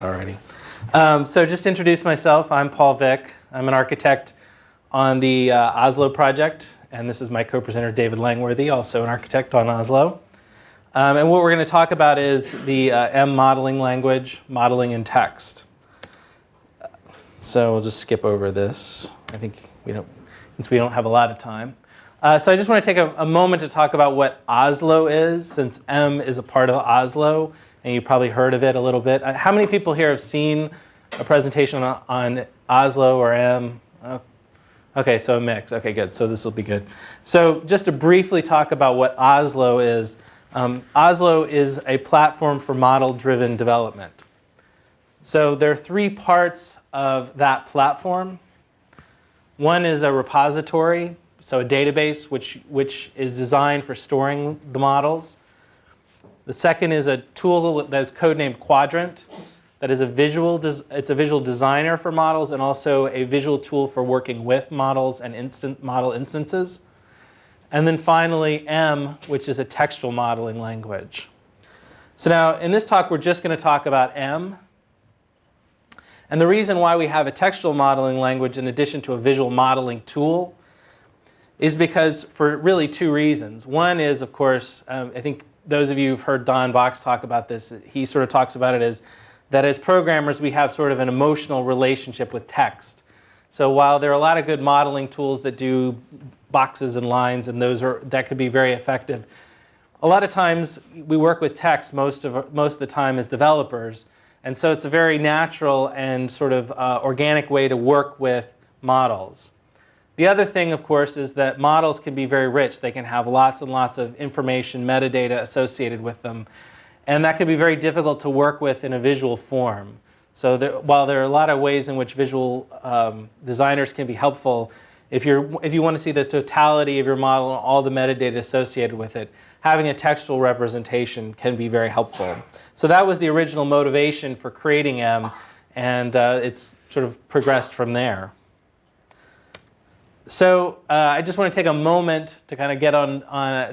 Alrighty. So just to introduce myself, I'm Paul Vick. I'm an architect on the Oslo project, and this is my co-presenter David Langworthy, also an architect on Oslo. And what we're going to talk about is the M modeling language, modeling in text. So we'll just skip over this. I think since we don't have a lot of time. So I just want to take a moment to talk about what Oslo is, since M is a part of Oslo, and you probably heard of it a little bit. How many people here have seen a presentation on Oslo or M? Okay, so a mix. Okay, good. So this will be good. So just to briefly talk about what Oslo is. Oslo is a platform for model-driven development. So there are three parts of that platform. One is a repository, so a database which is designed for storing the models. The second is a tool that is codenamed Quadrant, that is it's a visual designer for models and also a visual tool for working with models and model instances. And then finally, M, which is a textual modeling language. So now, in this talk, we're just going to talk about M. And the reason why we have a textual modeling language in addition to a visual modeling tool is because for really two reasons. One is, of course, I think those of you who've heard Don Box talk about this, he sort of talks about it as that as programmers, we have sort of an emotional relationship with text. So while there are a lot of good modeling tools that do boxes and lines, and that could be very effective, a lot of times we work with text most of the time as developers, and so it's a very natural and sort of organic way to work with models. The other thing, of course, is that models can be very rich. They can have lots and lots of information, metadata associated with them, and that can be very difficult to work with in a visual form. So while there are a lot of ways in which visual designers can be helpful, if you want to see the totality of your model and all the metadata associated with it, having a textual representation can be very helpful. So that was the original motivation for creating M, and it's sort of progressed from there. So I just want to take a moment to kind of get on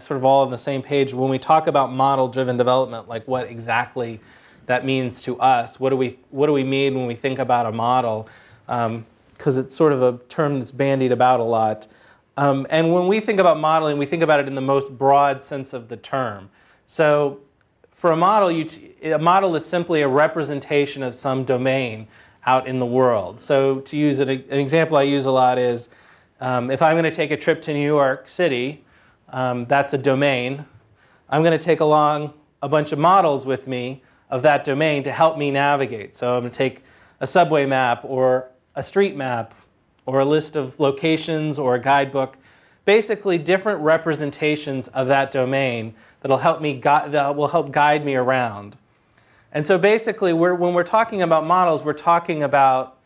sort of all on the same page. When we talk about model-driven development, like what exactly that means to us, what do we mean when we think about a model? Because it's sort of a term that's bandied about a lot. And when we think about modeling, we think about it in the most broad sense of the term. So for a model, a model is simply a representation of some domain out in the world. So to use an example I use a lot is, if I'm going to take a trip to New York City, that's a domain. I'm going to take along a bunch of models with me of that domain to help me navigate. So I'm going to take a subway map or a street map or a list of locations or a guidebook, basically different representations of that domain that will help guide me around. And so basically, when we're talking about models, we're talking about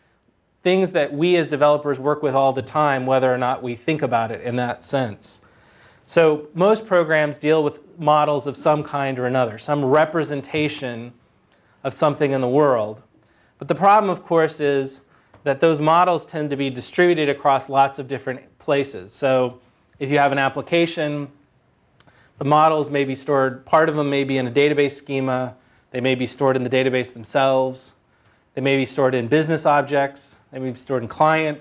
things that we as developers work with all the time, whether or not we think about it in that sense. So most programs deal with models of some kind or another, some representation of something in the world. But the problem, of course, is that those models tend to be distributed across lots of different places. So if you have an application, the models may be stored, part of them may be in a database schema, they may be stored in the database themselves, they may be stored in business objects, they may be stored in client.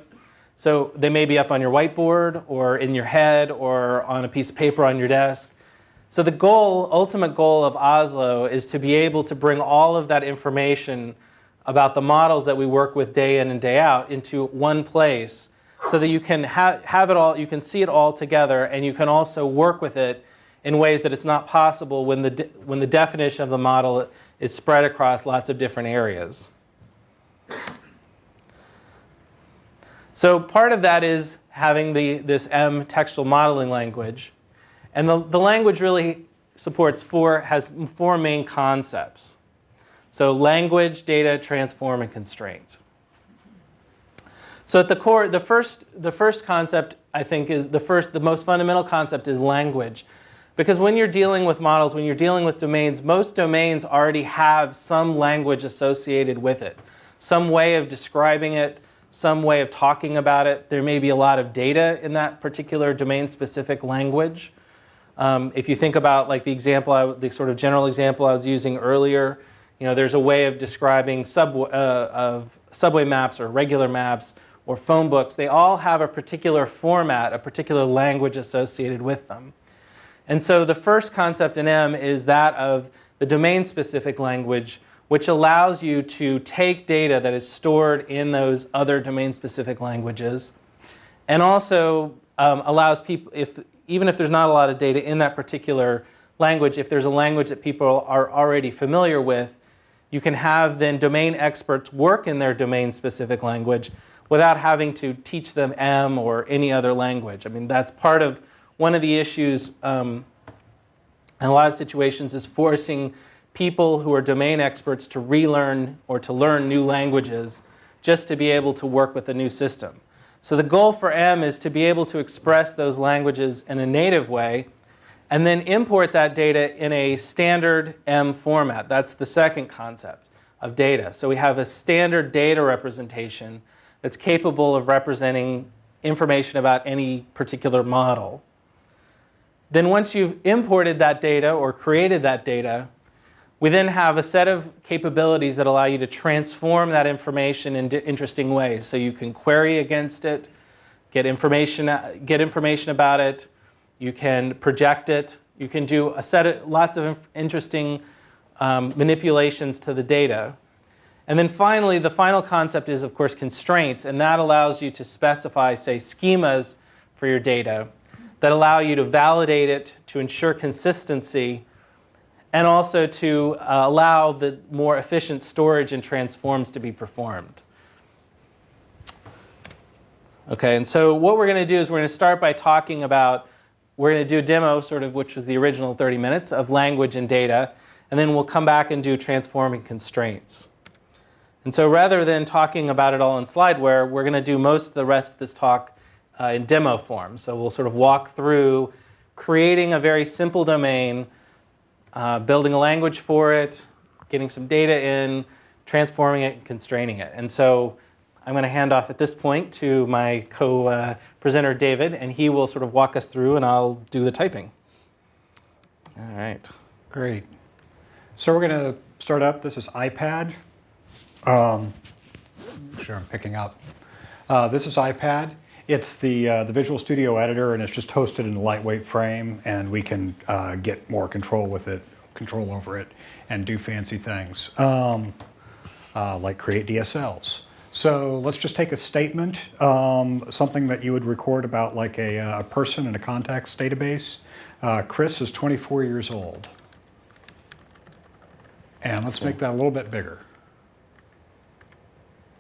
So they may be up on your whiteboard or in your head or on a piece of paper on your desk. So the ultimate goal of Oslo is to be able to bring all of that information about the models that we work with day in and day out into one place so that you can have it all, you can see it all together, and you can also work with it in ways that it's not possible when the definition of the model is spread across lots of different areas. So part of that is having this M textual modeling language. And the language really has four main concepts. So language, data, transform, and constraint. So at the core, the first concept, I think, is the most fundamental concept is language. Because when you're dealing with models, when you're dealing with domains, most domains already have some language associated with it. Some way of describing it, some way of talking about it. There may be a lot of data in that particular domain-specific language. If you think about like the sort of general example I was using earlier, there's a way of describing subway maps or regular maps or phone books. They all have a particular format, a particular language associated with them. And so the first concept in M is that of the domain-specific language, which allows you to take data that is stored in those other domain-specific languages, and also allows people, even if there's not a lot of data in that particular language, if there's a language that people are already familiar with, you can have then domain experts work in their domain-specific language without having to teach them M or any other language. I mean, that's part of one of the issues in a lot of situations is forcing people who are domain experts to relearn or to learn new languages just to be able to work with a new system. So the goal for M is to be able to express those languages in a native way and then import that data in a standard M format. That's the second concept of data. So we have a standard data representation that's capable of representing information about any particular model. Then once you've imported that data or created that data, we then have a set of capabilities that allow you to transform that information in interesting ways. So you can query against it, get information about it, you can project it, you can do lots of interesting manipulations to the data. And then finally, the final concept is, of course, constraints, and that allows you to specify, say, schemas for your data that allow you to validate it, to ensure consistency, and also to allow the more efficient storage and transforms to be performed. Okay, and so what we're going to do is we're going to start by talking about, we're going to do a demo, which was the original 30 minutes, of language and data, and then we'll come back and do transforming constraints. And so rather than talking about it all in slideware, we're going to do most of the rest of this talk in demo form. So we'll sort of walk through creating a very simple domain, building a language for it, getting some data in, transforming it, and constraining it. And so I'm going to hand off at this point to my co-presenter, David, and he will sort of walk us through, and I'll do the typing. All right. Great. So we're going to start up. This is iPad. Sure, I'm picking up. This is iPad. It's the Visual Studio Editor, and it's just hosted in a lightweight frame, and we can get more control over it, and do fancy things, like create DSLs. So let's just take a statement, something that you would record about like a person in a contacts database. Chris is 24 years old. And let's make that a little bit bigger.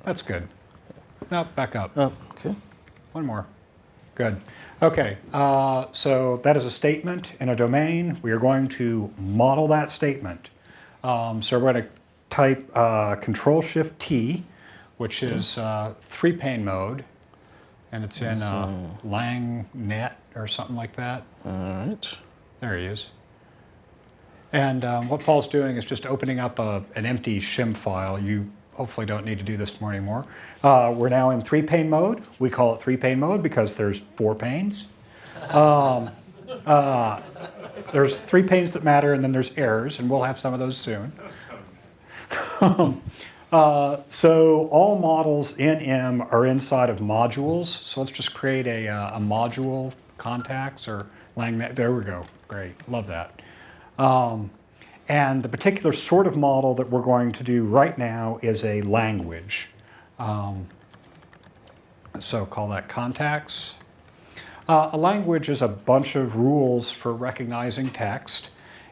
That's good. No, back up. Oh, okay. One more. Good. Okay, so that is a statement in a domain. We are going to model that statement. So we're going to type Control-Shift-T, which is 3-pane mode, and it's in LangNet or something like that. All right. There he is. And what Paul's doing is just opening up an empty shim file. You hopefully don't need to do this anymore. We're now in 3-pane mode. We call it 3-pane mode because there's 4 panes. There's 3 panes that matter, and then there's errors, and we'll have some of those soon. So all models in M are inside of modules. So let's just create a module contacts or LangNet. There we go. Great. Love that. And the particular sort of model that we're going to do right now is a language. So call that contacts. A language is a bunch of rules for recognizing text.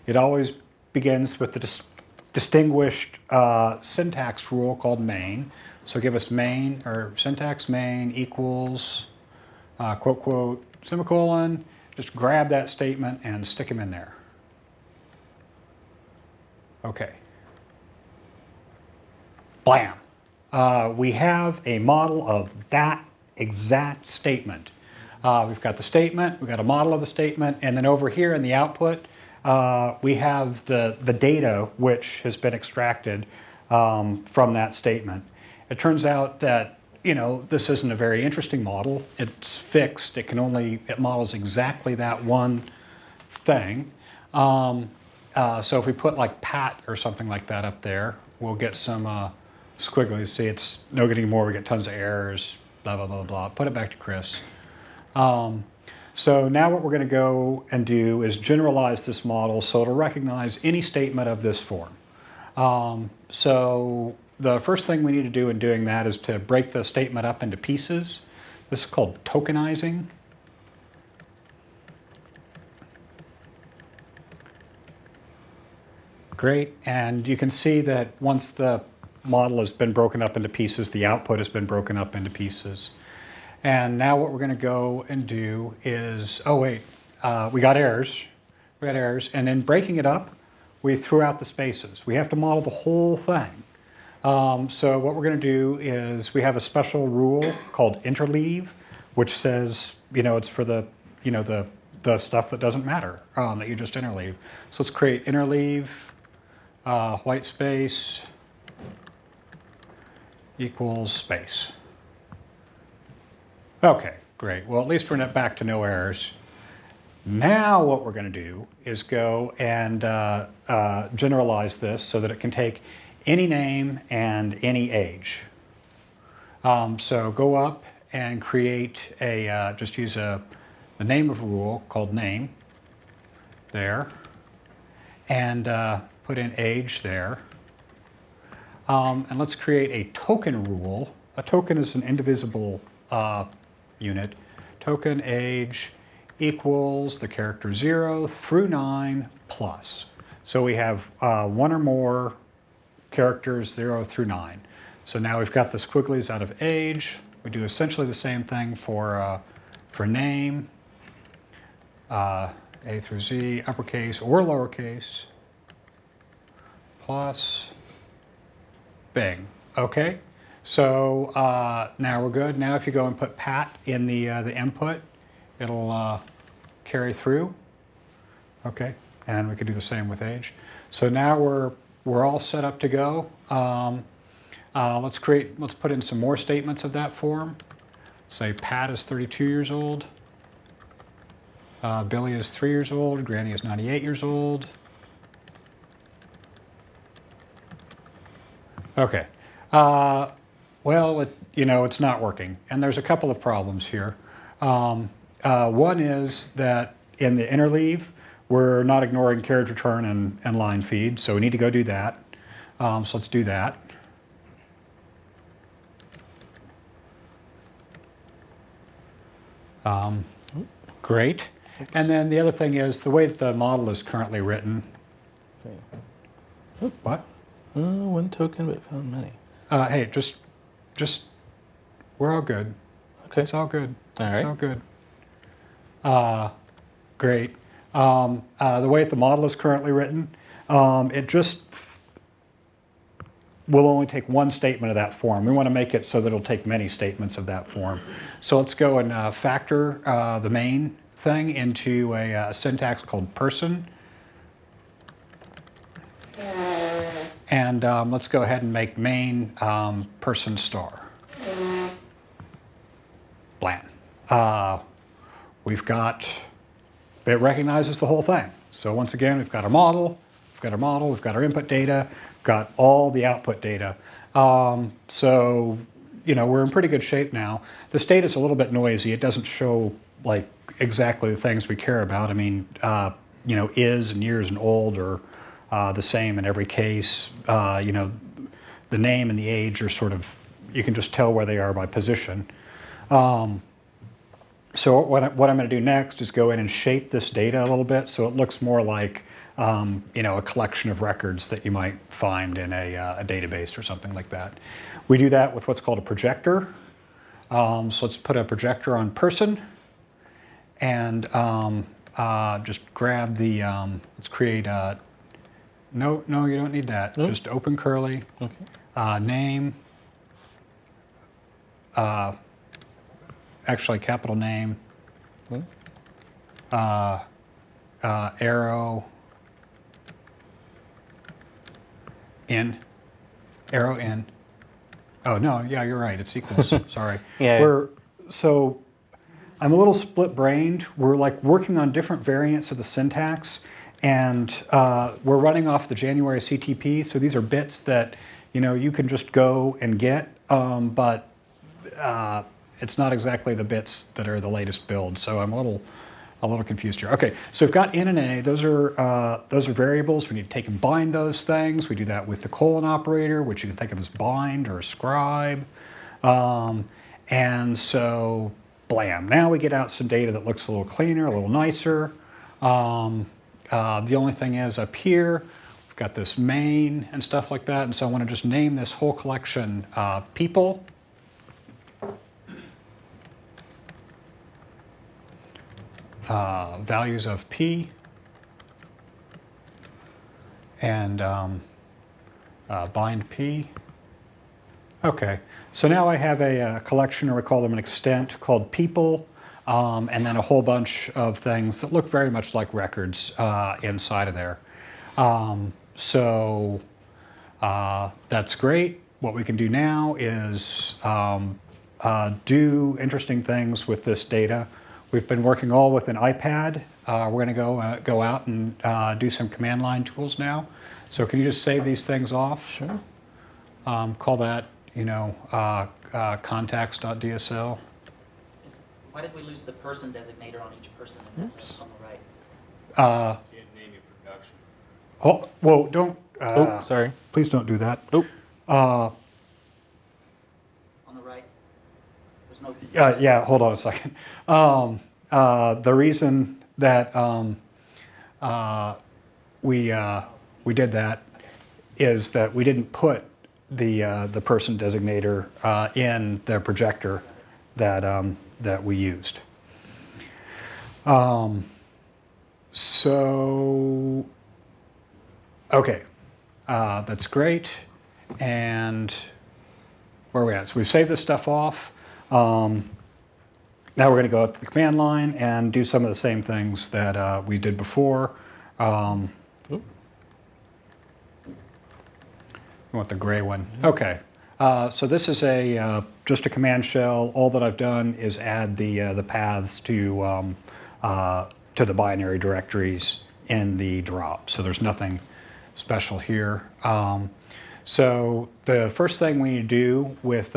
It always begins with the distinguished syntax rule called main. So give us main, or syntax main equals, quote, quote, semicolon. Just grab that statement and stick them in there. Okay. Blam. We have a model of that exact statement. We've got the statement, we've got a model of the statement, and then over here in the output, we have the data which has been extracted from that statement. It turns out that, this isn't a very interesting model. It's fixed. It models exactly that one thing. So if we put like Pat or something like that up there, we'll get some squigglies. See, it's no good anymore. We get tons of errors, blah, blah, blah, blah. Put it back to Chris. So now what we're going to go and do is generalize this model so it'll recognize any statement of this form. So the first thing we need to do in doing that is to break the statement up into pieces. This is called tokenizing. Great, and you can see that once the model has been broken up into pieces, the output has been broken up into pieces. And now what we're going to go and do is, we got errors. And then breaking it up, we threw out the spaces. We have to model the whole thing. So what we're going to do is we have a special rule called interleave, which says, it's for the stuff that doesn't matter, that you just interleave. So let's create interleave, white space equals space. Okay, great. Well, at least we're not back to no errors. Now what we're going to do is go and generalize this so that it can take any name and any age. So go up and create just use the name of a rule called name there, and put in age there. And let's create a token rule. A token is an indivisible unit. Token age equals the character 0 through 9 plus. So we have one or more characters 0 through 9. So now we've got the squigglies out of age. We do essentially the same thing for name, A through Z, uppercase or lowercase, plus, bing. Okay. So now we're good. Now if you go and put Pat in the input, it'll carry through. Okay, and we could do the same with age. So now we're all set up to go. Let's put in some more statements of that form. Say Pat is 32 years old. Billy is 3 years old. Granny is 98 years old. Okay. Well, it's not working, and there's a couple of problems here. One is that in the interleave, we're not ignoring carriage return and line feed, so we need to go do that. So let's do that. Great. And then the other thing is the way that the model is currently written. What? One token, but found many. Hey, just, we're all good. Okay. It's all good. All right. It's all good. Great. The way that the model is currently written, it just will only take one statement of that form. We want to make it so that it'll take many statements of that form. So let's go and factor the main thing into a syntax called person. And let's go ahead and make main person star. Bland. It recognizes the whole thing. So once again, we've got our model, we've got our input data, we've got all the output data. So, we're in pretty good shape now. The state is a little bit noisy. It doesn't show like exactly the things we care about. I mean, is and years and old are the same in every case. The name and the age are sort of, you can just tell where they are by position. So what I'm going to do next is go in and shape this data a little bit so it looks more like a collection of records that you might find in a database or something like that. We do that with what's called a projector. So let's put a projector on person and just grab the, let's create a, no, you don't need that. Nope. Just open curly, Okay. Name, actually capital name, arrow in. Oh no, yeah, you're right. It's equals. Sorry. Yeah. So I'm a little split-brained. We're like working on different variants of the syntax, And we're running off the January CTP, so these are bits that you can just go and get, but it's not exactly the bits that are the latest build. So I'm a little confused here. Okay, so we've got in and a. Those are variables. We need to take and bind those things. We do that with the colon operator, which you can think of as bind or scribe. And so, blam. Now we get out some data that looks a little cleaner, a little nicer. The only thing is up here, we've got this main and stuff like that. And so I want to just name this whole collection people. Values of P. And bind P. Okay, so now I have a collection, or we call them an extent, called people, and then a whole bunch of things that look very much like records inside of there. So that's great. What we can do now is do interesting things with this data. We've been working all with an iPad. We're going to go out and do some command line tools now. So can you just save these things off? Sure. Call that, contacts.dsl. Why did we lose the person designator on each person on the right? You didn't name your production. Oh, whoa, don't. Sorry. Please don't do that. Oh. On the right? There's no. Yeah, hold on a second. The reason that we did that is that we didn't put the person designator in the projector that we used. So okay, that's great. And where are we at? So we've saved this stuff off. Now we're going to go up to the command line and do some of the same things that we did before. We want the gray one. Okay. So this is just a command shell. All that I've done is add the paths to the binary directories in the drop. So there's nothing special here. So the first thing we need to do with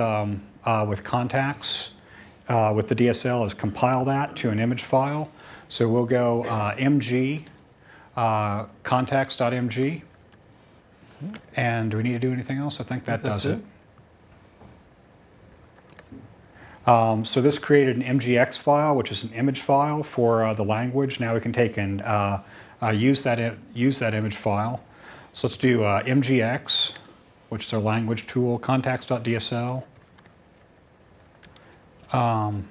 contacts with the DSL is compile that to an image file. So we'll go mg contacts.mg. And do we need to do anything else? I think that does it. So this created an MGX file, which is an image file for the language. Now we can take and use that image file. So let's do MGX, which is our language tool, contacts.dsl. And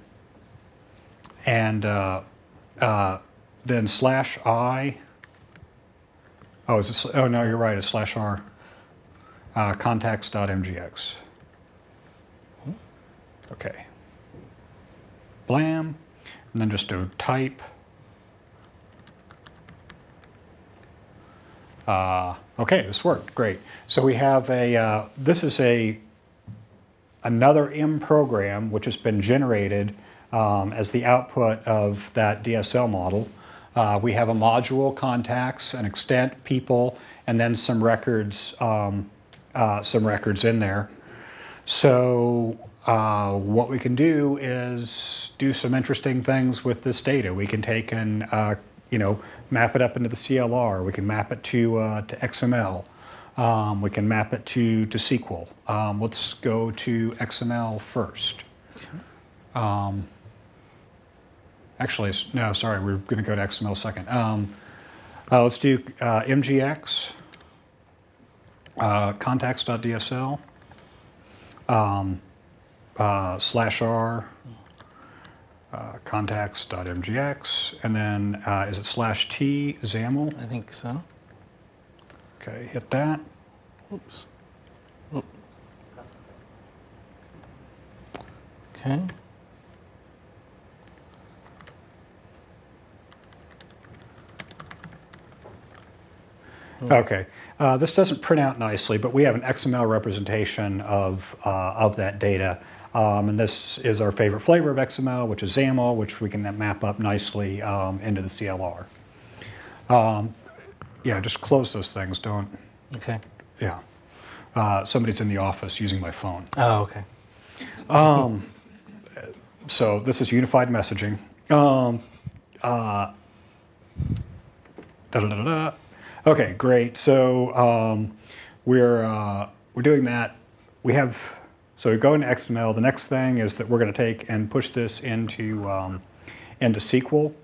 then /i. Oh, oh no, you're right. It's /r. Contacts.mgx. Okay. Blam, and then just do type. Okay, this worked. Great. So we have this is another M program which has been generated as the output of that DSL model. We have a module, contacts, an extent, people, and then some records in there. So what we can do is do some interesting things with this data. We can take and map it up into the CLR. We can map it to XML. We can map it to SQL. Let's go to XML first. Actually, no, sorry, we're going to go to XML second. Let's do MGX, contacts.dsl, /r, contacts.mgx, and then is it /t, XAML? I think so. Okay, hit that. Oops. Oops. Okay. Okay, this doesn't print out nicely, but we have an XML representation of that data. And this is our favorite flavor of XML, which is XAML, which we can then map up nicely into the CLR. Yeah, just close those things. Don't. Okay. Yeah. Somebody's in the office using my phone. Oh, okay. So this is unified messaging. Okay, great. So we're doing that. So we go into XML. The next thing is that we're going to take and push this into SQL.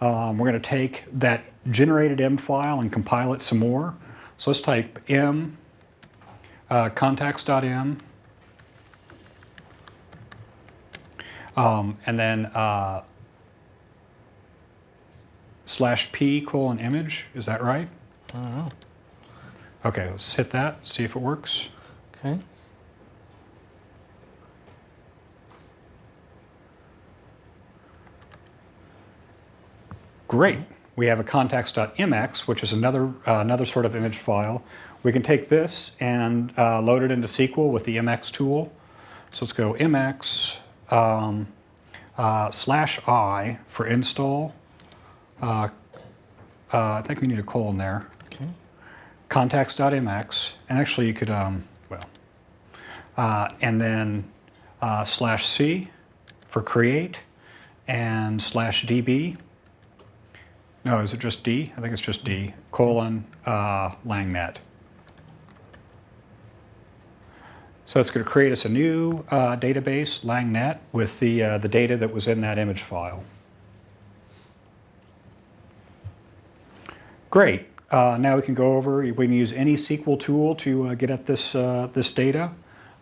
We're going to take that generated M file and compile it some more. So let's type M contacts.m and then /p:/image. Is that right? I don't know. Okay, let's hit that, see if it works. Okay. Great. We have a contacts.mx, which is another sort of image file. We can take this and load it into SQL with the mx tool. So let's go mx /i for install. I think we need a colon there. Okay. Contacts.mx, and actually you could and then /c for create and /db. No, is it just D? I think it's just D, :langnet. So it's going to create us a new database, langnet, with the data that was in that image file. Great. Now we can go over, we can use any SQL tool to get at this data.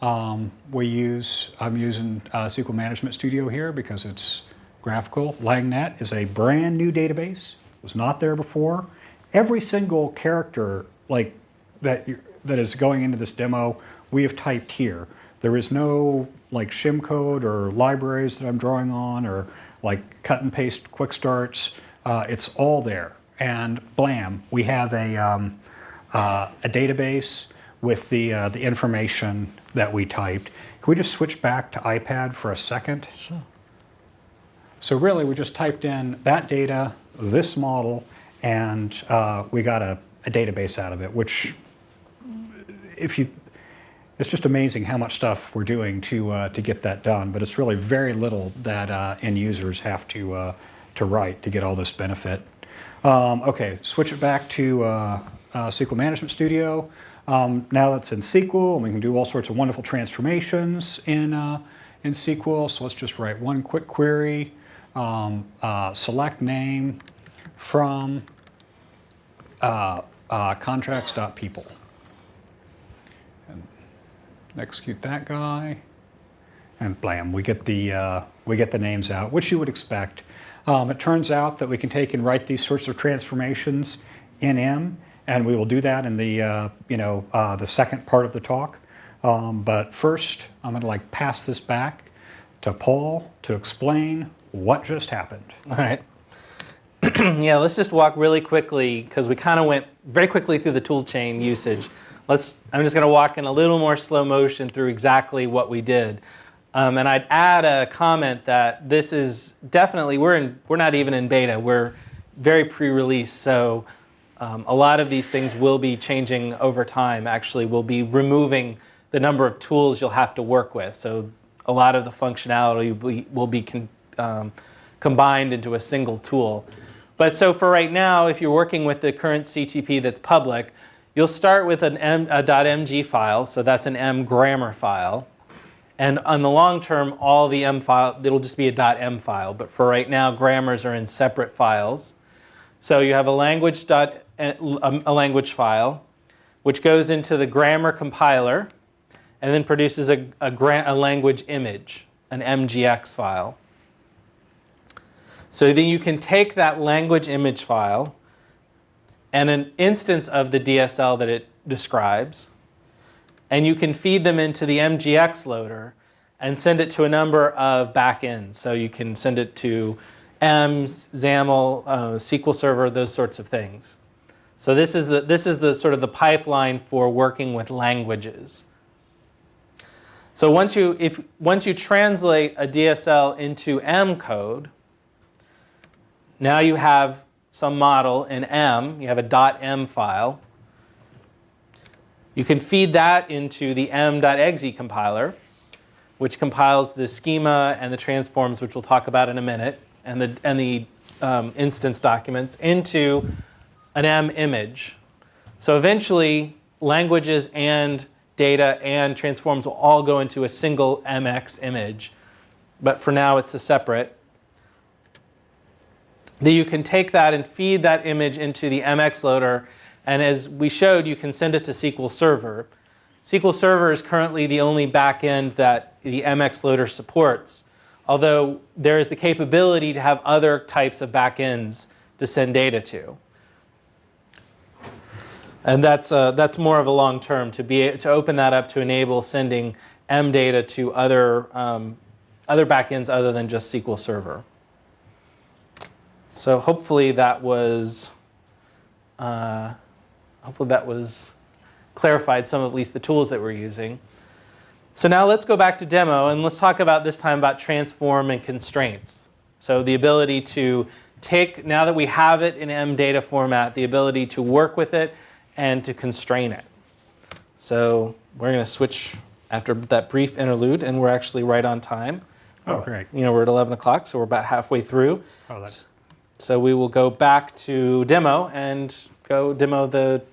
I'm using SQL Management Studio here because it's graphical. Langnet is a brand new database. It was not there before. Every single character that is going into this demo, we have typed here. There is no shim code or libraries that I'm drawing on or cut and paste quick starts. It's all there. And blam, we have a database with the information that we typed. Can we just switch back to iPad for a second? Sure. So really, we just typed in that data, this model, and we got a database out of it, which it's just amazing how much stuff we're doing to get that done, but it's really very little that end users have to write to get all this benefit. Okay, switch it back to SQL Management Studio. Now it's in SQL, and we can do all sorts of wonderful transformations in SQL. So let's just write one quick query, select name from contracts.people. And execute that guy, and blam, we get the names out, which you would expect. It turns out that we can take and write these sorts of transformations in M, and we will do that in the second part of the talk. But first, I'm going to pass this back to Paul to explain what just happened. All right. Yeah, let's just walk really quickly because we kind of went very quickly through the toolchain usage. I'm just going to walk in a little more slow motion through exactly what we did. And I'd add a comment that this is definitely, we're not even in beta. We're very pre-release, so a lot of these things will be changing over time. Actually, we'll be removing the number of tools you'll have to work with. So a lot of the functionality will be combined into a single tool. But so for right now, if you're working with the current CTP that's public, you'll start with a .mg file, so that's an M grammar file. And on the long term, all the M file, it'll just be a .m file. But for right now, grammars are in separate files. So you have a language file, which goes into the grammar compiler, and then produces a language image, an MGX file. So then you can take that language image file and an instance of the DSL that it describes, and you can feed them into the MGX loader and send it to a number of backends. So you can send it to XAML, SQL Server, those sorts of things. So this is the sort of the pipeline for working with languages. So once you translate a DSL into M code, now you have some model in M. You have a .m file. You can feed that into the m.exe compiler, which compiles the schema and the transforms, which we'll talk about in a minute, and the instance documents into an M image. So eventually, languages and data and transforms will all go into a single MX image. But for now, it's a separate. Then you can take that and feed that image into the MX loader. And as we showed, you can send it to SQL Server. SQL Server is currently the only backend that the MX loader supports, although there is the capability to have other types of backends to send data to. And that's more of a long term to open that up to enable sending M data to other backends other than just SQL Server. So hopefully that was clarified some of at least the tools that we're using. So now let's go back to demo and let's talk about this time about transform and constraints. So the ability to take, now that we have it in M data format, the ability to work with it and to constrain it. So we're going to switch after that brief interlude, and we're actually right on time. Oh, great. We're at 11 o'clock, so we're about halfway through. Oh, that's... So we will go back to demo and go demo the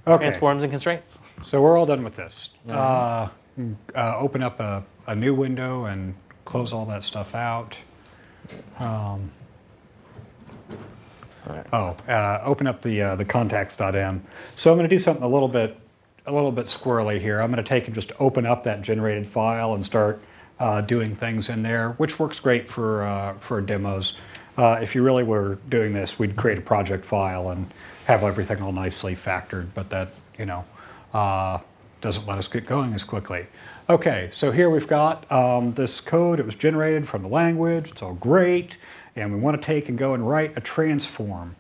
transforms and constraints. So we're all done with this. Open up a new window and close all that stuff out. Open up the contacts.m. So I'm going to do something a little bit squirrely here. I'm going to take and just open up that generated file and start doing things in there, which works great for demos. If you really were doing this, we'd create a project file and have everything all nicely factored, but that doesn't let us get going as quickly. Okay, so here we've got this code. It was generated from the language. It's all great. And we want to take and go and write a transform.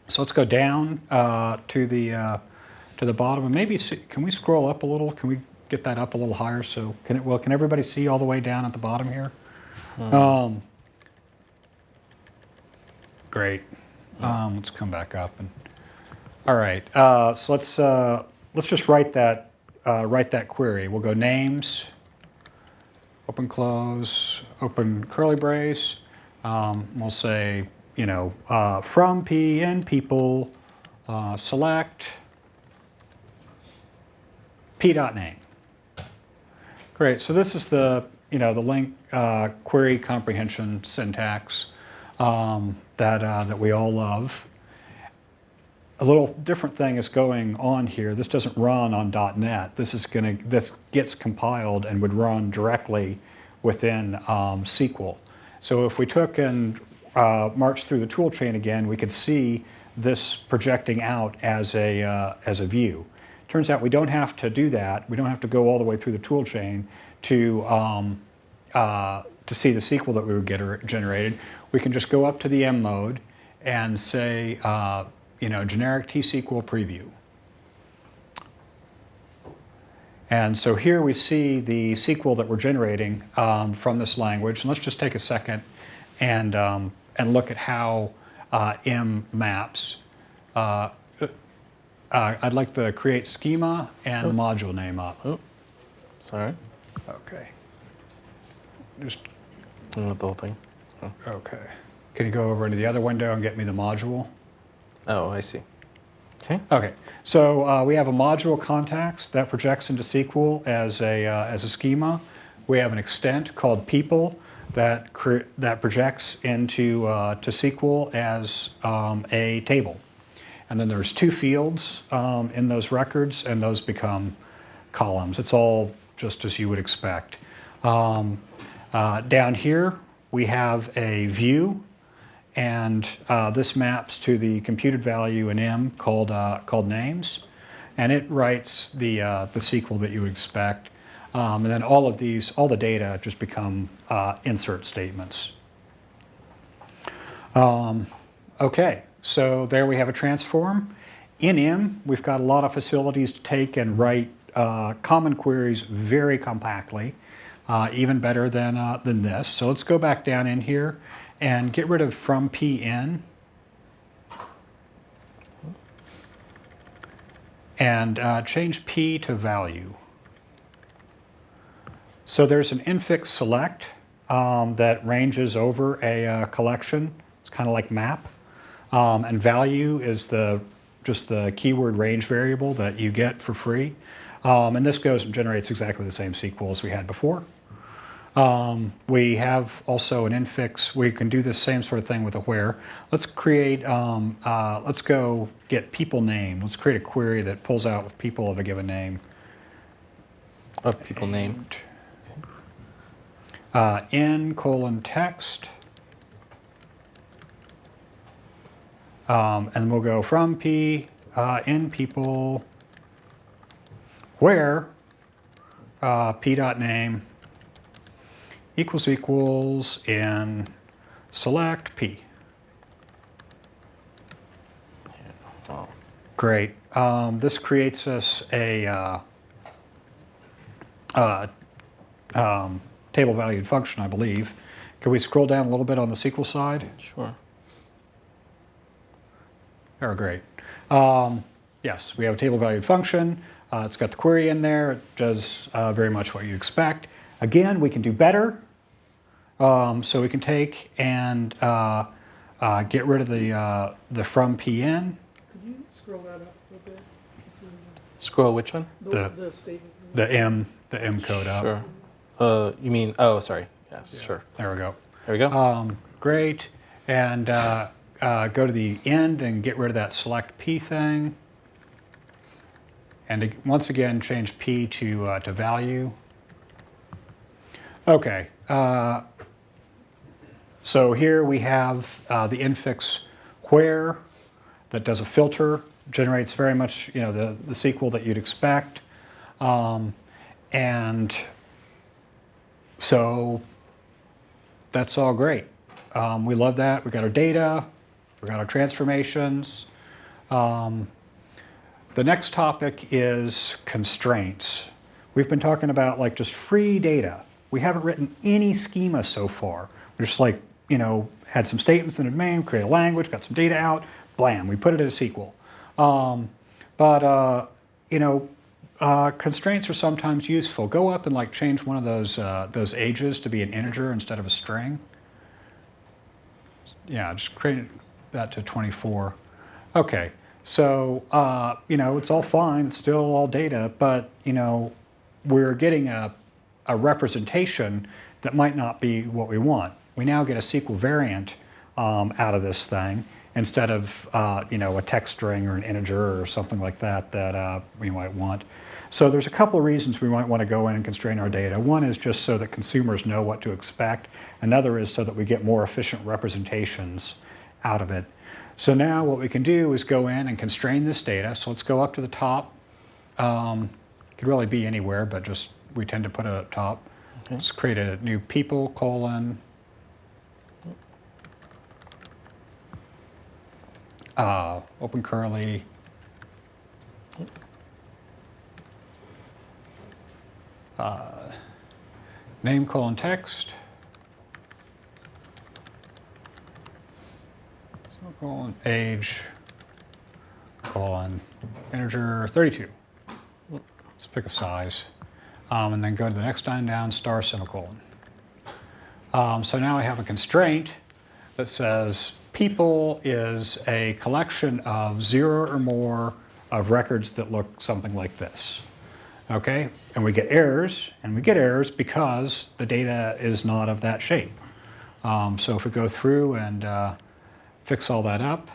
So let's go down to the bottom, and maybe can we scroll up a little? Can we get that up a little higher? So can everybody see all the way down at the bottom here? Great. Let's come back up and. All right. So let's just write that query. We'll go names, open close, open curly brace. We'll say, from P in people, select p.name. Great. So this is the link query comprehension syntax that we all love. A little different thing is going on here. This doesn't run on .NET. This gets compiled and would run directly within SQL. So if we took and marched through the tool chain again, we could see this projecting out as a view. Turns out we don't have to do that. We don't have to go all the way through the tool chain to see the SQL that we would generated. We can just go up to the M mode and say, generic T-SQL preview. And so here we see the SQL that we're generating from this language. And let's just take a second and look at how M maps. I'd like the create schema and module name up. Oh, sorry. Okay. Just. I want the whole thing. Oh. Okay. Can you go over into the other window and get me the module? Oh, I see. Okay. Okay. So we have a module contacts that projects into SQL as a schema. We have an extent called people that projects into to SQL as a table. And then there's two fields in those records, and those become columns. It's all just as you would expect. Down here, we have a view, and this maps to the computed value in M called names, and it writes the SQL that you would expect. And then all the data just become insert statements. Okay, so there we have a transform. In M, we've got a lot of facilities to take and write common queries very compactly, even better than this. So let's go back down in here and get rid of from P in and change P to value. So there's an infix select that ranges over a collection. It's kind of like map. And value is just the keyword range variable that you get for free. And this goes and generates exactly the same SQL as we had before. We have also an infix. We can do the same sort of thing with a where. Let's create, let's go get people name. Let's create a query that pulls out with people of a given name. Of people named. In colon text. And we'll go from P in people where P.name equals in select P. Oh. Great. This creates us a table valued function, I believe. Can we scroll down a little bit on the SQL side? Sure. Oh, great. Yes, we have a table valued function. It's got the query in there. It does very much what you'd expect. Again, we can do better. So we can take and get rid of the from PN. Could you scroll that up a bit? Scroll which one? The statement. The M code up. Sure. You mean, oh, sorry. Yes, Yeah. sure. There we go. There we go. Great. And go to the end and get rid of that select P thing. And once again, change P to value. Okay. So here we have the infix where that does a filter, generates very much the SQL that you'd expect. And so that's all great. We love that. We got our data. We got our transformations. The next topic is constraints. We've been talking about like just free data. We haven't written any schema so far. We're just like, had some statements in a domain, create a language, got some data out, blam, we put it in a SQL. Constraints are sometimes useful. Go up and like change one of those ages to be an integer instead of a string. Yeah, just create that to 24. Okay, so it's all fine. It's still all data, but we're getting a representation that might not be what we want. We now get a SQL variant out of this thing instead of a text string or an integer or something like that we might want. So there's a couple of reasons we might want to go in and constrain our data. One is just so that consumers know what to expect. Another is so that we get more efficient representations out of it. So now what we can do is go in and constrain this data. So let's go up to the top. Could really be anywhere, but just we tend to put it up top. Okay. Let's create a new people colon. Open curly. Name colon text. Colon age colon integer 32. Let's pick a size. And then go to the next line down, star semicolon. So now I have a constraint that says people is a collection of 0 or more of records that look something like this. Okay, and we get errors, because the data is not of that shape. So if we go through and fix all that up,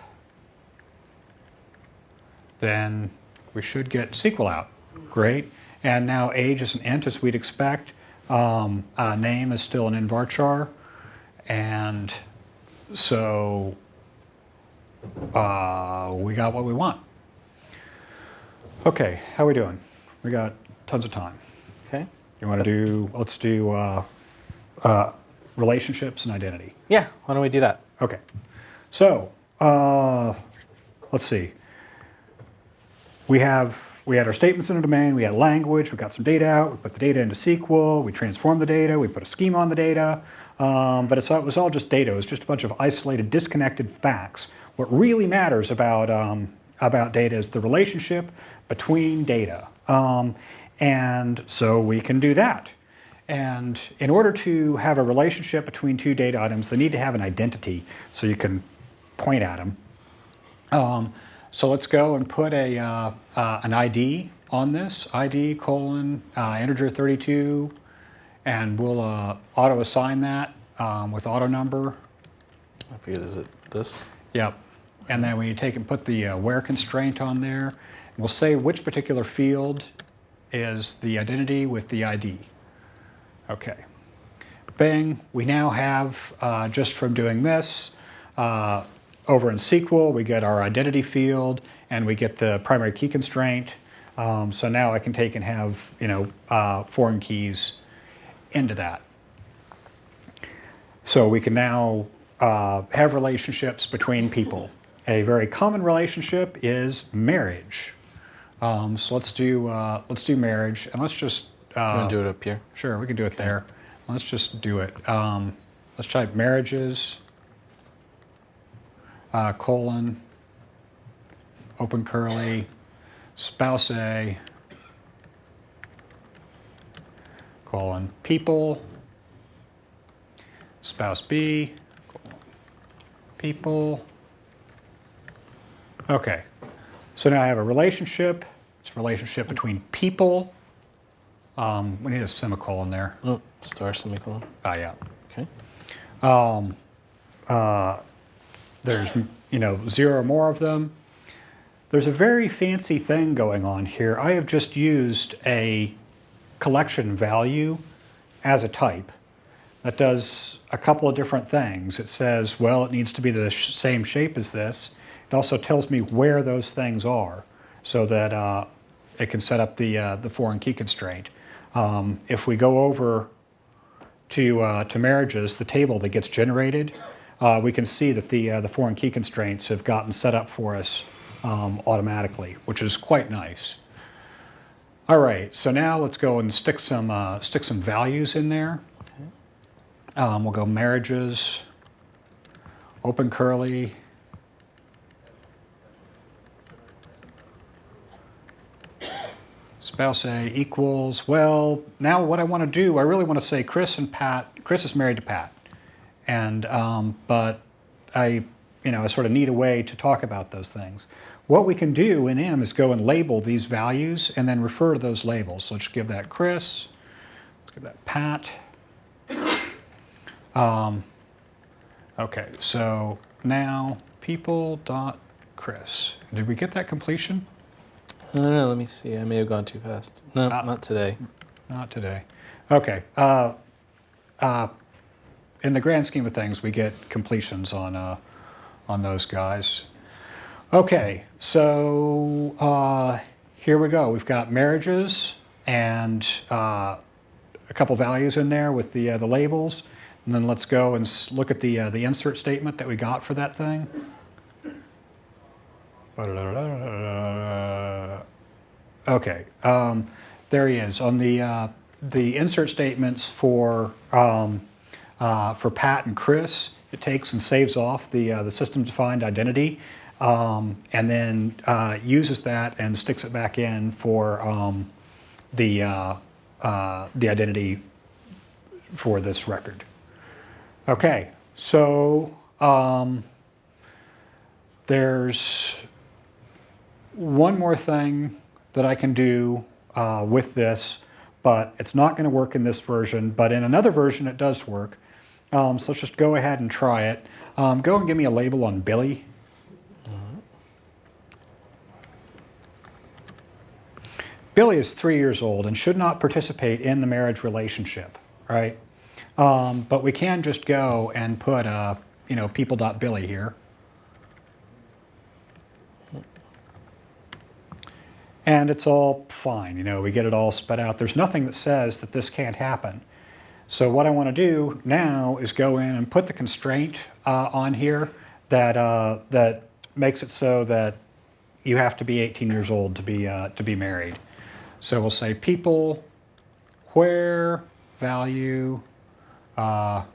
then we should get SQL out. Great. And now age is an int as we'd expect. Name is still an in varchar. And so we got what we want. Okay, how are we doing? We got tons of time. Okay. You want to do, let's do relationships and identity. Yeah, why don't we do that? Okay. So, let's see. We had our statements in a domain, we had language, we got some data out, we put the data into SQL, we transformed the data, we put a schema on the data, but it was all just data. It was just a bunch of isolated, disconnected facts. What really matters about about data is the relationship between data. And so we can do that. And in order to have a relationship between two data items, they need to have an identity so you can point at them. So let's go and put an ID on this, ID colon integer 32, and we'll auto assign that with auto number. I forget, is it this? Yep. And then when you take and put the where constraint on there, we'll say which particular field is the identity with the ID. Okay. Bang, we now have, just from doing this, over in SQL, we get our identity field and we get the primary key constraint. So now I can take and have, foreign keys into that. So we can now have relationships between people. A very common relationship is marriage. So let's do marriage, and let's just. You want to do it up here? Sure, we can do it there. Let's just do it. Let's type marriages, colon, open curly, spouse A, colon, people, spouse B, colon, people. Okay, so now I have a relationship. It's a relationship between people. We need a semicolon there. Oh, star semicolon. Ah, yeah. Okay. There's, 0 or more of them. There's a very fancy thing going on here. I have just used a collection value as a type that does a couple of different things. It says, well, it needs to be the same shape as this. It also tells me where those things are so that it can set up the foreign key constraint. If we go over to marriages, the table that gets generated, we can see that the foreign key constraints have gotten set up for us automatically, which is quite nice. All right, so now let's go and stick some values in there. Okay. We'll go marriages, open curly, spouse A equals, well, now what I want to do, I really want to say Chris is married to Pat. And, but I sort of need a way to talk about those things. What we can do in M is go and label these values and then refer to those labels. So let's give that Chris, let's give that Pat. Okay, so now people.Chris. Did we get that completion? I don't know, let me see. I may have gone too fast. No, not today. Not today. Okay. In the grand scheme of things, we get completions on those guys. Okay, so here we go. We've got marriages and a couple values in there with the labels. And then let's go and look at the insert statement that we got for that thing. Okay, there he is on the insert statements for Pat and Chris. It takes and saves off the system-defined identity, and then uses that and sticks it back in for the identity for this record. Okay, so there's one more thing that I can do with this, but it's not going to work in this version, but in another version it does work. So let's just go ahead and try it. Go and give me a label on Billy. Billy is 3 years old and should not participate in the marriage relationship, right? But we can just go and put, people.Billy here. And it's all fine, we get it all sped out. There's nothing that says that this can't happen. So what I want to do now is go in and put the constraint on here that makes it so that you have to be 18 years old to be married. So we'll say people where value dot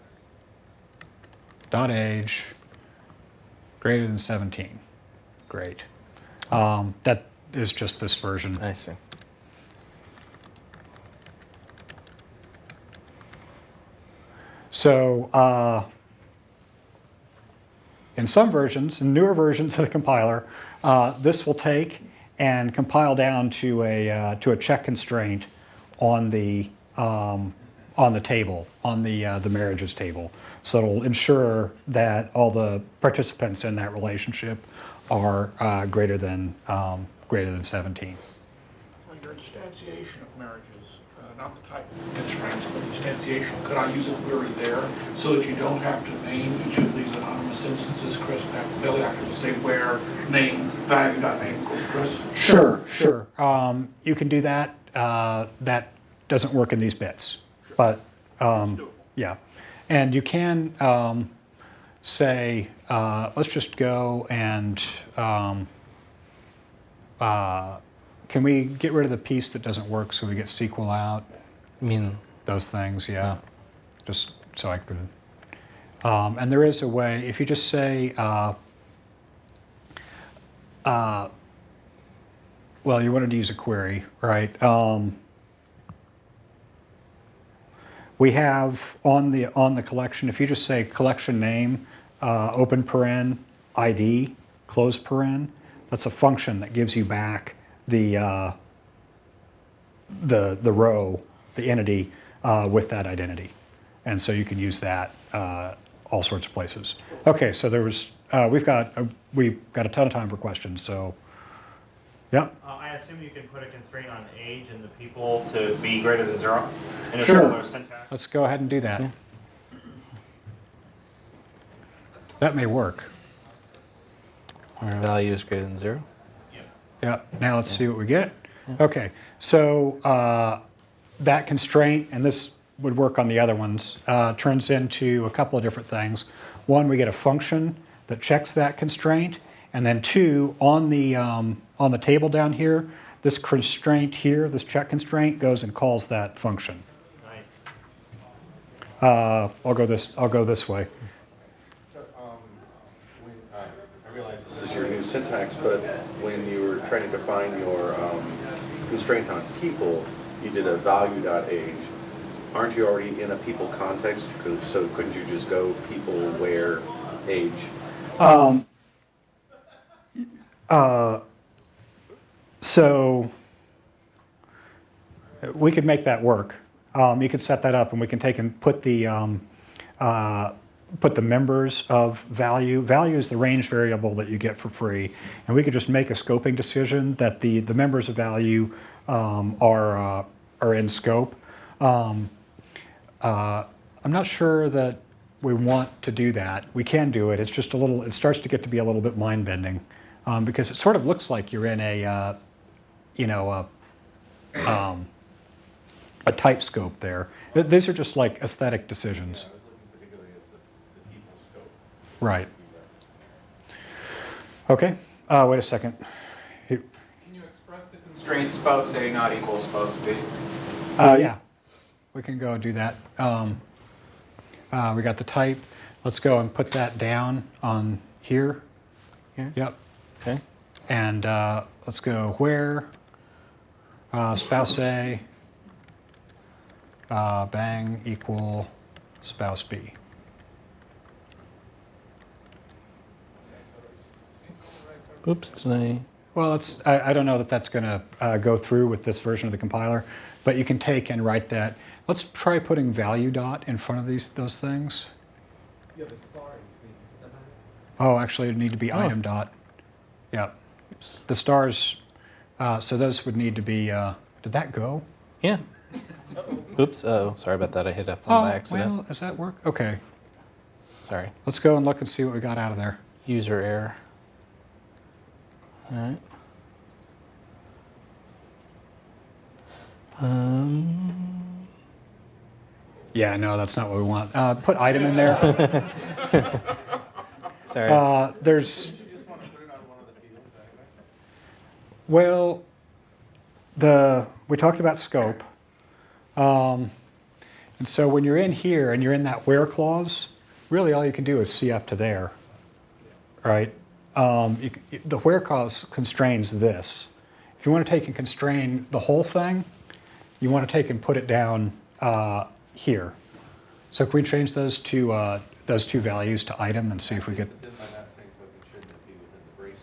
age greater than 17. Great. That is just this version. I see. So in some versions, in newer versions of the compiler, this will take and compile down to a check constraint on the table, on the marriages table. So it'll ensure that all the participants in that relationship are greater than 17. Well, your instantiation of marriages, not the type of constraints, but instantiation, could I use a query there so that you don't have to name each of these anonymous instances, Chris? They'll actually say where name, value.name equals Chris? Sure. You can do that. That doesn't work in these bits, but yeah. And you can say, let's just go and can we get rid of the piece that doesn't work so we get SQL out? I mean, Those things, yeah. Just so I could. And there is a way, if you just say, well, you wanted to use a query, right? We have on the collection, if you just say collection name, open paren, ID, close paren, that's a function that gives you back the row, the entity with that identity. And so you can use that all sorts of places. Okay, so there was, we've got a ton of time for questions, so, yeah. I assume you can put a constraint on age and the people to be greater than 0 in a Sure. similar syntax. Let's go ahead and do that. That may work. where value is greater than 0. Yeah, now let's see what we get. Okay, so that constraint, and this would work on the other ones, turns into a couple of different things. One, we get a function that checks that constraint, and then two, on the table down here, this constraint here, this check constraint, goes and calls that function. Nice. I'll go this way. So, I realize this is your new syntax, but when you were trying to define your constraint on people, you did a value.age. Aren't you already in a people context? So couldn't you just go people where age? So we could make that work. You could set that up, and we can take and put the members of value. Value is the range variable that you get for free, and we could just make a scoping decision that the members of value are in scope. I'm not sure that we want to do that. We can do it. It's just a little. It starts to get to be a little bit mind bending because it sort of looks like you're in a a type scope there. These are just like aesthetic decisions. I was looking particularly at the people scope. Right. Okay. Wait a second. Can you express the constraint spouse A not equal spouse B? Yeah, we can go and do that. We got the type. Let's go and put that down on here. Here? Yep. Okay. And let's go where spouse A bang equal spouse B. Oops, did I? Well, I don't know that that's going to go through with this version of the compiler, but you can take and write that. Let's try putting value dot in front of those things. You have a star in between. Is that Oh, actually, it would need to be item dot. Yeah. Oops. The stars, so those would need to be, did that go? Yeah. Oops. Oh, sorry about that. I hit F1 by accident. Well, does that work? Okay. Sorry. Let's go and look and see what we got out of there. User error. All right. Yeah, no, that's not what we want. Put item in there. Sorry. There's, You just want to put it on one of the fields anyway? well, we talked about scope. And so when you're in here and you're in that where clause, really all you can do is see up to there, right? the where clause constrains this. If you want to take and constrain the whole thing, you want to take and put it down here. So can we change those two values to item and see if we get? Then by that same token, shouldn't it be within the brace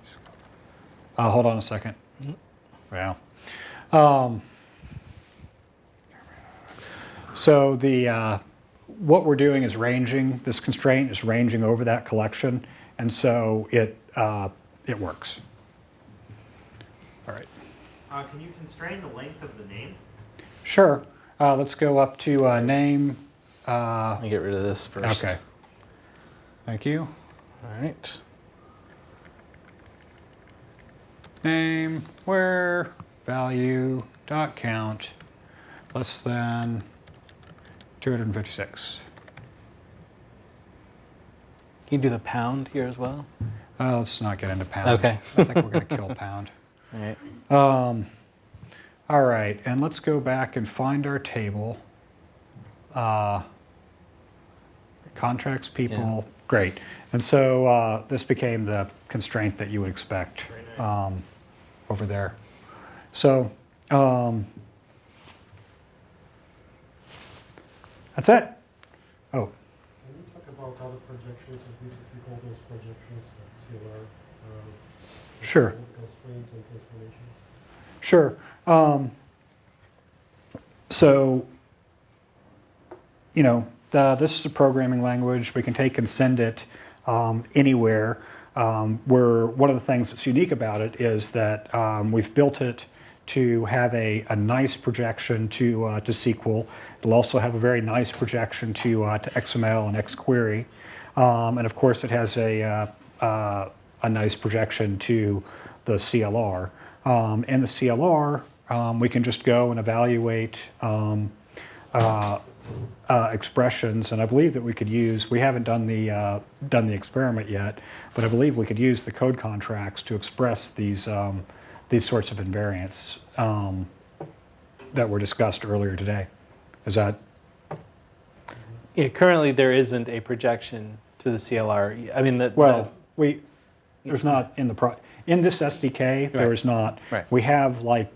scope? Hold on a second. Well, so what we're doing is ranging. This constraint is ranging over that collection, and so it works. All right. Can you constrain the length of the name? Sure. Let's go up to name. Let me get rid of this first. Okay. Thank you. All right. Name where value dot count less than 256. Can you do the pound here as well? Let's not get into pound. Okay. I think we're going to kill pound. All right. All right, and let's go back and find our table. Contracts, people, great. And so this became the constraint that you would expect over there. So that's it. Oh. Can you talk about other projections, or basically all those projections, like CLR? Sure. Constraints and transformations? Sure. So, this is a programming language. We can take and send it anywhere. One of the things that's unique about it is that we've built it to have a nice projection to SQL. It'll also have a very nice projection to XML and XQuery. And of course, it has a nice projection to the CLR. In the CLR, we can just go and evaluate expressions, and I believe that we could use. We haven't done the experiment yet, but I believe we could use the code contracts to express these sorts of invariants that were discussed earlier today. Is that? Yeah. Currently, there isn't a projection to the CLR. I mean, there's not in in this SDK. There is not. Right. We have like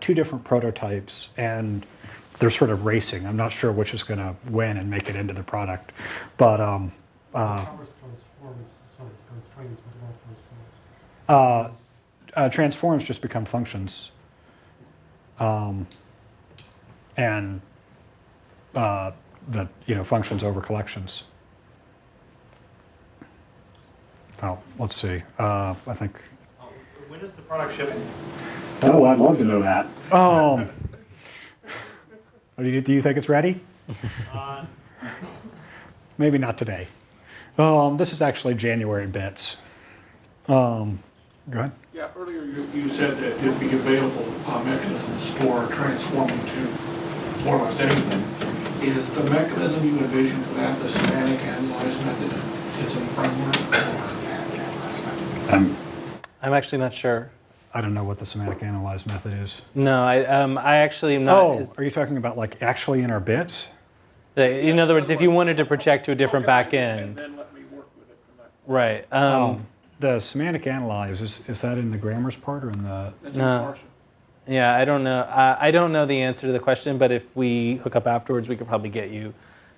2 different prototypes, and they're sort of racing. I'm not sure which is going to win and make it into the product, but Covers constraints, but not transforms. transforms just become functions, and functions over collections. Oh, let's see. I think. When is the product shipping? Oh, I'd love to know that. Do you think it's ready? Maybe not today. This is actually January bits. Go ahead. Yeah, earlier you said that it'd be available mechanisms for transforming to more or less anything. Is the mechanism you envision for that the semantic analyze method that's in the framework? I'm actually not sure. I don't know what the semantic analyze method is. No, I actually am not. Oh, are you talking about like actually in our bits? In other words, if you wanted to project to a different back end. And then let me work with it from that. Right. The semantic analyze, is that in the grammar's part or in the? That's in Parsing. Yeah, I don't know. I don't know the answer to the question, but if we hook up afterwards, we could probably get you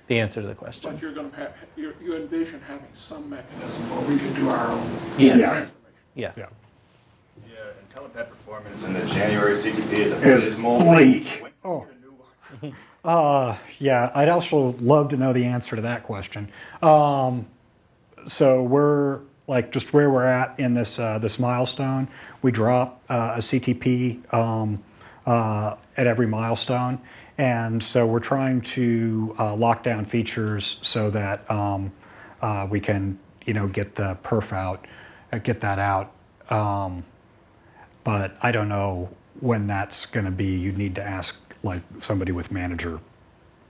the answer to the question. But you're going to you envision having some mechanism where we can do our own Yes. transformation. Yes. Yeah. Yeah, and Telepad performance in the January CTP is abysmal. Oh. Yeah, I'd also love to know the answer to that question. So we're like just where we're at in this this milestone. We drop a CTP at every milestone, and so we're trying to lock down features so that we can get the perf out, get that out. But I don't know when that's going to be. You'd need to ask like somebody with manager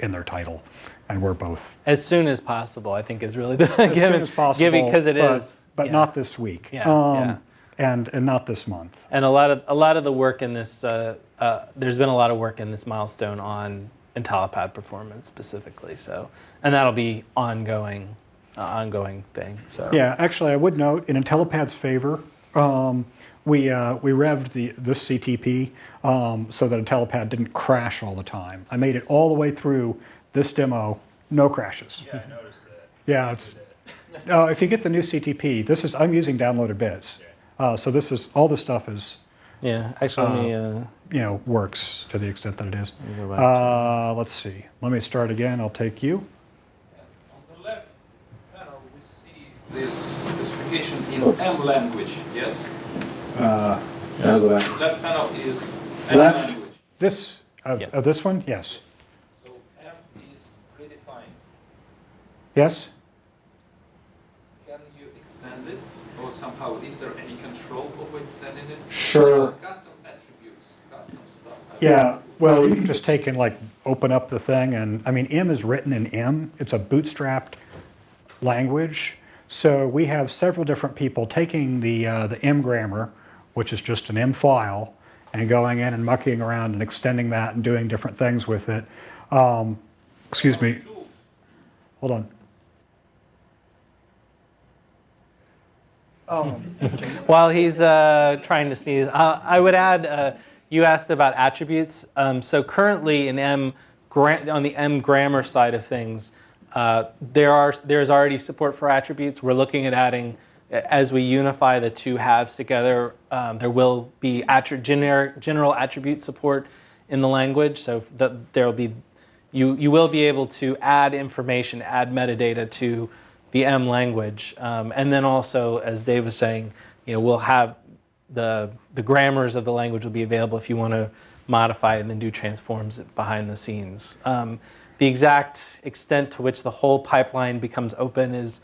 in their title, and we're both. As soon as possible, I think is really the As soon as possible, because it is. but not this week. Yeah, And not this month. And a lot of the work in this, there's been a lot of work in this milestone on IntelliPad performance specifically. So, and that'll be ongoing. ongoing thing. So Yeah, actually, I would note in IntelliPad's favor, we revved this CTP so that IntelliPad didn't crash all the time. I made it all the way through this demo, no crashes. Yeah, I noticed that. Yeah, it's if you get the new CTP, I'm using downloaded bits, so all this stuff is yeah, actually, let me. works to the extent that it is. Let me go back Let's see. Let me start again. I'll take you. On the left panel, we see this specification in M language, yes? Left panel is M language. This Yes. this one, yes, So M is predefined. yes. Can you extend it? Or somehow, is there any control over extending it? Sure. Custom attributes, custom stuff. Yeah, well, you can just take and open up the thing, and I mean, M is written in M. It's a bootstrapped language. So we have several different people taking the M grammar, which is just an M file, and going in and mucking around and extending that and doing different things with it. Excuse me. Hold on. While he's trying to sneeze, I would add, you asked about attributes. So currently in on the M grammar side of things, there's already support for attributes. We're looking at adding, as we unify the two halves together, there will be general attribute support in the language. So there will be, you will be able to add information, add metadata to the M language, and then also, as Dave was saying, we'll have the grammars of the language will be available if you want to modify and then do transforms behind the scenes. The exact extent to which the whole pipeline becomes open is,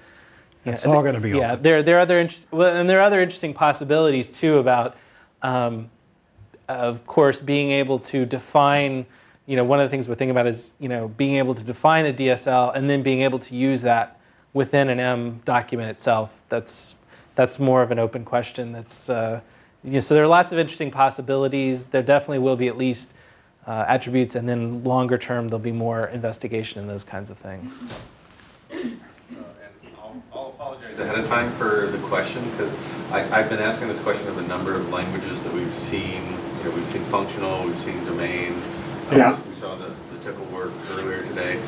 It's all going to be yeah. open. There are other there are other interesting possibilities too about, of course, being able to define. One of the things we're thinking about is being able to define a DSL and then being able to use that within an M document itself. That's more of an open question. So there are lots of interesting possibilities. There definitely will be at least attributes, and then longer term there'll be more investigation in those kinds of things. And I'll apologize ahead of time for the question, because I've been asking this question of a number of languages that we've seen. We've seen functional, we've seen domain. Yeah. We saw the tickle work earlier today.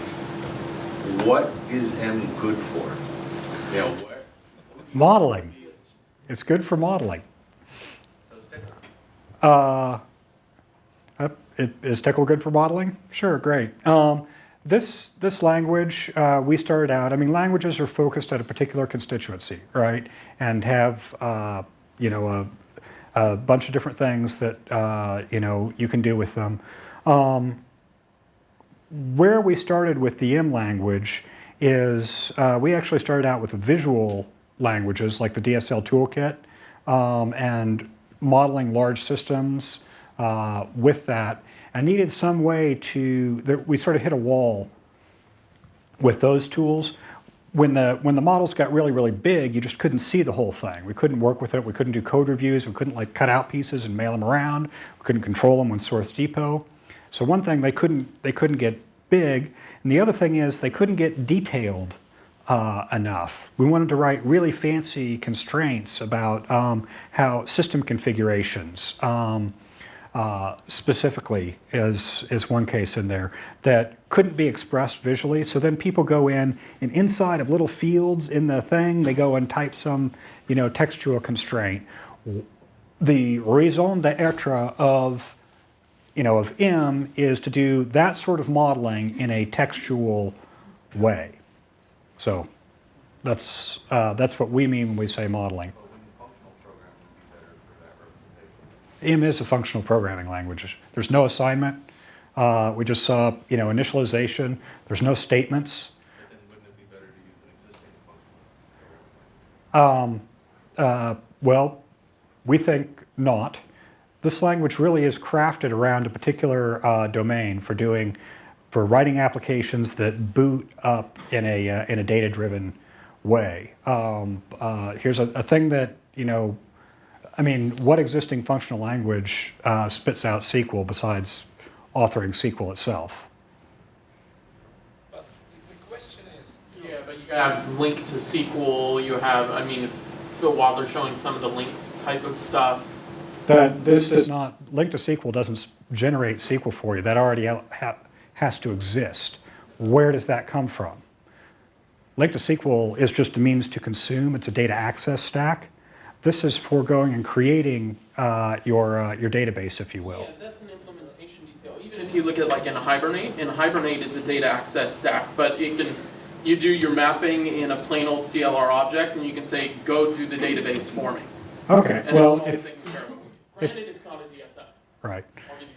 What is M good for? What? Modeling. It's good for modeling. So is tickle. Is Tickle good for modeling? Sure, great. This language, we started out, languages are focused at a particular constituency, right? And have, a bunch of different things that, you can do with them. Where we started with the M language is we actually started out with visual languages like the DSL toolkit and modeling large systems with that. I needed some way we sort of hit a wall with those tools. When the models got really, really big, you just couldn't see the whole thing. We couldn't work with it. We couldn't do code reviews. We couldn't cut out pieces and mail them around. We couldn't control them with Source Depot. So one thing, they couldn't get big, and the other thing is they couldn't get detailed enough. We wanted to write really fancy constraints about how system configurations specifically is one case in there that couldn't be expressed visually. So then people go in and inside of little fields in the thing, they go and type some textual constraint. The raison d'etre of M is to do that sort of modeling in a textual way. So that's what we mean when we say modeling. M is a functional programming language. There's no assignment. We just saw, initialization. There's no statements. But then wouldn't it be better to use an existing functional? Well, we think not. This language really is crafted around a particular domain for writing applications that boot up in a data-driven way. Here's a thing that what existing functional language spits out SQL besides authoring SQL itself? But the question is, Yeah, but you have link to SQL, you have, I mean, Phil Wadler showing some of the links type of stuff. This does not, link to SQL doesn't generate SQL for you. That already has to exist. Where does that come from? Link to SQL is just a means to consume. It's a data access stack. This is for going and creating your database, if you will. Yeah, that's an implementation detail. Even if you look at like in Hibernate is a data access stack, but it can, you do your mapping in a plain old CLR object, and you can say, go do the database for me. Okay, And well, it's all taken care of. Granted, it's not a DSF. right. I'll give you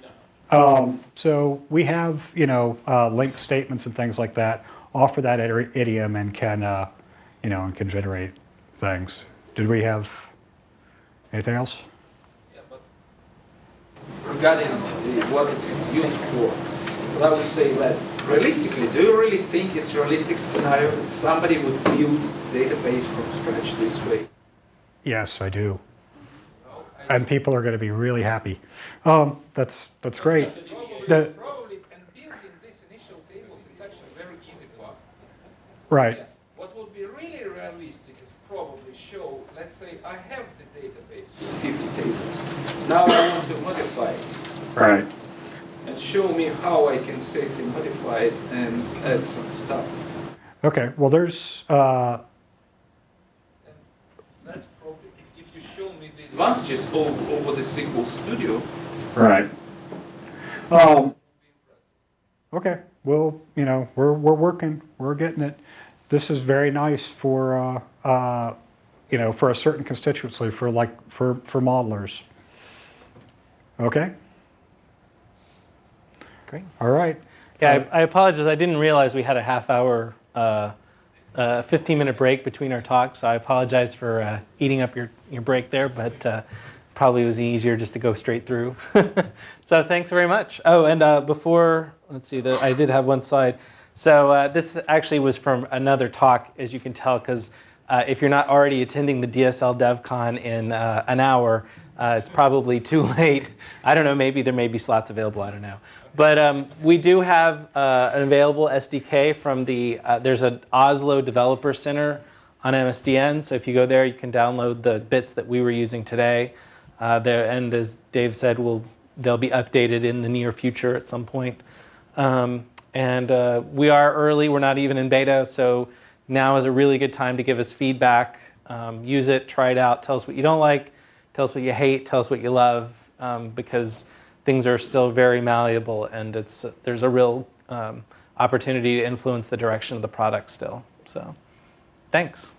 that. So we have, link statements and things like that. Offer that idiom and can, and can generate things. Did we have anything else? Yeah, but regarding what it's used for, what I would say that realistically, do you really think it's a realistic scenario that somebody would build a database from scratch this way? Yes, I do. And people are going to be really happy. That's great. Probably, and building these initial tables is actually a very easy part. Right. Yeah. What would be really realistic is probably show, let's say I have the database with 50 tables. Now I want to modify it. Right. And show me how I can safely modify it and add some stuff. Okay. Well, there's. That's probably, if you show me the advantages over the SQL Studio. Right. Okay. Well, we're working. We're getting it. This is very nice for for a certain constituency, for modelers. Okay. Great. All right. Yeah, I apologize. I didn't realize we had a half-hour, 15-minute break between our talks. So I apologize for eating up your break there, but probably was easier just to go straight through. So thanks very much. Oh, and before, let's see, I did have one slide. So this actually was from another talk, as you can tell, because if you're not already attending the DSL DevCon in an hour, it's probably too late. I don't know, maybe there may be slots available, I don't know. But we do have an available SDK from there's an Oslo Developer Center on MSDN. So if you go there, you can download the bits that we were using today. And as Dave said, they'll be updated in the near future at some point. And we are early, we're not even in beta, so now is a really good time to give us feedback. Use it, try it out, tell us what you don't like, tell us what you hate, tell us what you love, because things are still very malleable, and there's a real opportunity to influence the direction of the product still. So, thanks.